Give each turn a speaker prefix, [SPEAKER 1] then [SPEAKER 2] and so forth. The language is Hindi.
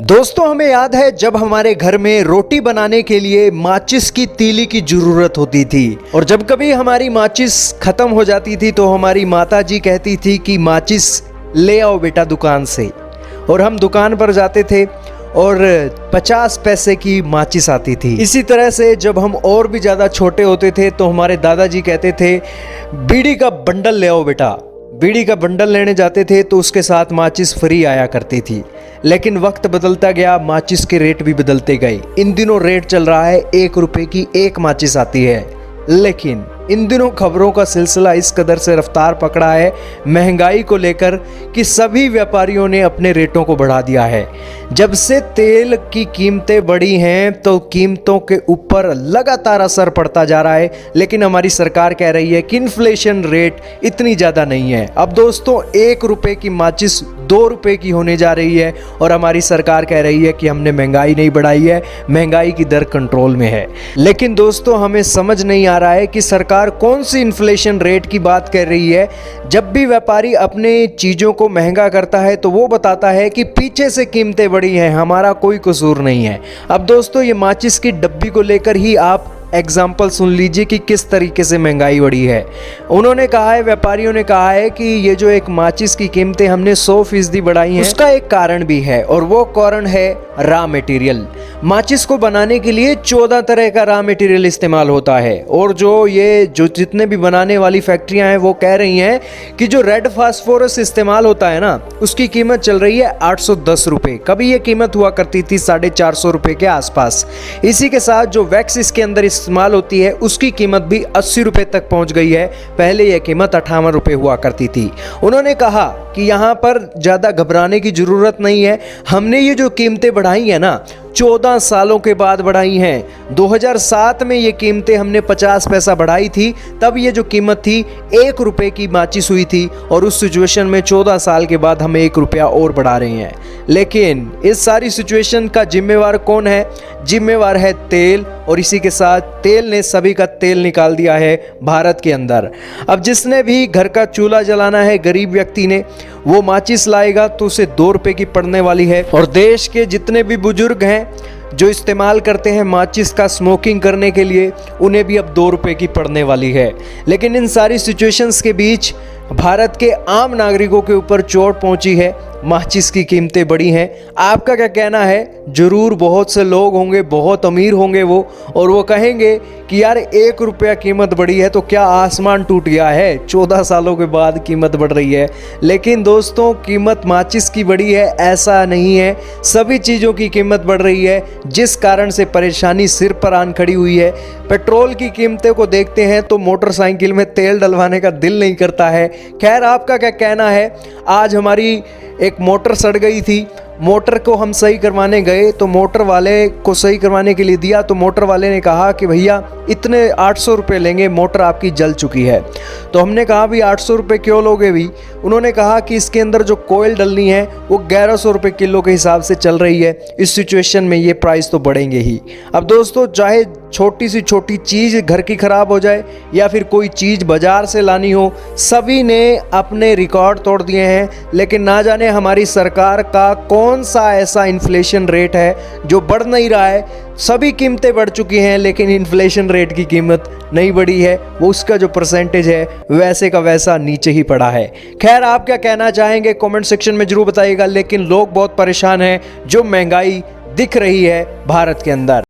[SPEAKER 1] दोस्तों, हमें याद है जब हमारे घर में रोटी बनाने के लिए माचिस की तीली की जरूरत होती थी और जब कभी हमारी माचिस खत्म हो जाती थी तो हमारी माता जी कहती थी कि माचिस ले आओ बेटा दुकान से। और हम दुकान पर जाते थे और 50 पैसे की माचिस आती थी। इसी तरह से जब हम और भी ज़्यादा छोटे होते थे तो हमारे दादाजी कहते थे बीड़ी का बंडल ले आओ बेटा। बीड़ी का बंडल लेने जाते थे तो उसके साथ माचिस फ्री आया करती थी। लेकिन वक्त बदलता गया, माचिस के रेट भी बदलते गए। इन दिनों रेट चल रहा है 1 रुपए की एक माचिस आती है। लेकिन इन दिनों खबरों का सिलसिला इस कदर से रफ्तार पकड़ा है महंगाई को लेकर कि सभी व्यापारियों ने अपने रेटों को बढ़ा दिया है। जब से तेल की कीमतें बढ़ी हैं तो कीमतों के ऊपर लगातार असर पड़ता जा रहा है। लेकिन हमारी सरकार कह रही है कि इन्फ्लेशन रेट इतनी ज़्यादा नहीं है। अब दोस्तों 1 रुपए की माचिस 2 रुपए की होने जा रही है और हमारी सरकार कह रही है कि हमने महंगाई नहीं बढ़ाई है, महंगाई की दर कंट्रोल में है। लेकिन दोस्तों हमें समझ नहीं आ रहा है कि सरकार कौन सी इन्फ्लेशन रेट की बात कर रही है। जब भी व्यापारी अपने चीज़ों को महंगा करता है तो वो बताता है कि पीछे से कीमतें बढ़ी हैं, हमारा कोई कसूर नहीं है। अब दोस्तों ये माचिस की डब्बी को लेकर ही आप एग्जाम्पल सुन लीजिए कि किस तरीके से महंगाई बढ़ी है। उन्होंने कहा है, व्यापारियों ने कहा है कि ये जो एक माचिस की कीमतें हमने 100% बढ़ाई हैं, उसका एक कारण भी है और वो कारण है रॉ मटेरियल। माचिस को बनाने के लिए 14 तरह का रॉ मटेरियल इस्तेमाल होता है और जो जितने भी बनाने वाली फैक्ट्रियां हैं वो कह रही हैं कि जो रेड फास्फोरस इस्तेमाल होता है ना उसकी कीमत चल रही है 810 रुपये। कभी ये कीमत हुआ करती थी 450 रुपये के आसपास। इसी के साथ जो वैक्स इसके अंदर इस्तेमाल होती है उसकी कीमत भी 80 रुपये तक पहुंच गई है। पहले यह कीमत 58 रुपये हुआ करती थी। उन्होंने कहा कि यहाँ पर ज़्यादा घबराने की ज़रूरत नहीं है। हमने ये जो कीमतें बढ़ाई हैं ना 14 सालों के बाद बढ़ाई हैं। 2007 में ये कीमतें हमने 50 पैसा बढ़ाई थी, तब ये जो कीमत थी 1 रुपये की माचिस हुई थी और उस सिचुएशन में 14 साल के बाद हम 1 रुपया और बढ़ा रहे हैं। लेकिन इस सारी सिचुएशन का जिम्मेवार कौन है? जिम्मेवार है तेल, और इसी के साथ तेल ने सभी का तेल निकाल दिया है भारत के अंदर। अब जिसने भी घर का चूल्हा जलाना है गरीब व्यक्ति ने, वो माचिस लाएगा तो उसे 2 रुपये की पड़ने वाली है। और देश के जितने भी बुजुर्ग हैं जो इस्तेमाल करते हैं माचिस का स्मोकिंग करने के लिए, उन्हें भी अब 2 रुपये की पड़ने वाली है। लेकिन इन सारी सिचुएशंस के बीच भारत के आम नागरिकों के ऊपर चोट पहुंची है, माचिस की कीमतें बढ़ी हैं। आपका क्या कहना है? जरूर बहुत से लोग होंगे, बहुत अमीर होंगे वो, और वो कहेंगे कि यार 1 रुपया कीमत बढ़ी है तो क्या आसमान टूट गया है? 14 सालों के बाद कीमत बढ़ रही है। लेकिन दोस्तों कीमत माचिस की बढ़ी है ऐसा नहीं है, सभी चीज़ों की कीमत बढ़ रही है, जिस कारण से परेशानी सिर पर आन खड़ी हुई है। पेट्रोल की कीमतों को देखते हैं तो मोटरसाइकिल में तेल डलवाने का दिल नहीं करता है। खैर आपका क्या कहना है? आज हमारी एक मोटर सड़ गई थी, मोटर को हम सही करवाने गए तो मोटर वाले को सही करवाने के लिए दिया तो मोटर वाले ने कहा कि भैया इतने 800 रुपये लेंगे, मोटर आपकी जल चुकी है। तो हमने कहा भी 800 रुपये क्यों लोगे भी? उन्होंने कहा कि इसके अंदर जो कोयल डलनी है वो 1100 रुपये किलो के हिसाब से चल रही है। इस सिचुएशन में ये प्राइस तो बढ़ेंगे ही। अब दोस्तों चाहे छोटी सी छोटी चीज़ घर की ख़राब हो जाए या फिर कोई चीज़ बाज़ार से लानी हो, सभी ने अपने रिकॉर्ड तोड़ दिए हैं। लेकिन ना जाने हमारी सरकार का कौन सा ऐसा इन्फ्लेशन रेट है जो बढ़ नहीं रहा है। सभी कीमतें बढ़ चुकी हैं लेकिन इन्फ्लेशन रेट की कीमत नहीं बढ़ी है, वो उसका जो परसेंटेज है वैसे का वैसा नीचे ही पड़ा है। खैर आप क्या कहना चाहेंगे कमेंट सेक्शन में जरूर बताइएगा। लेकिन लोग बहुत परेशान हैं जो महंगाई दिख रही है भारत के अंदर।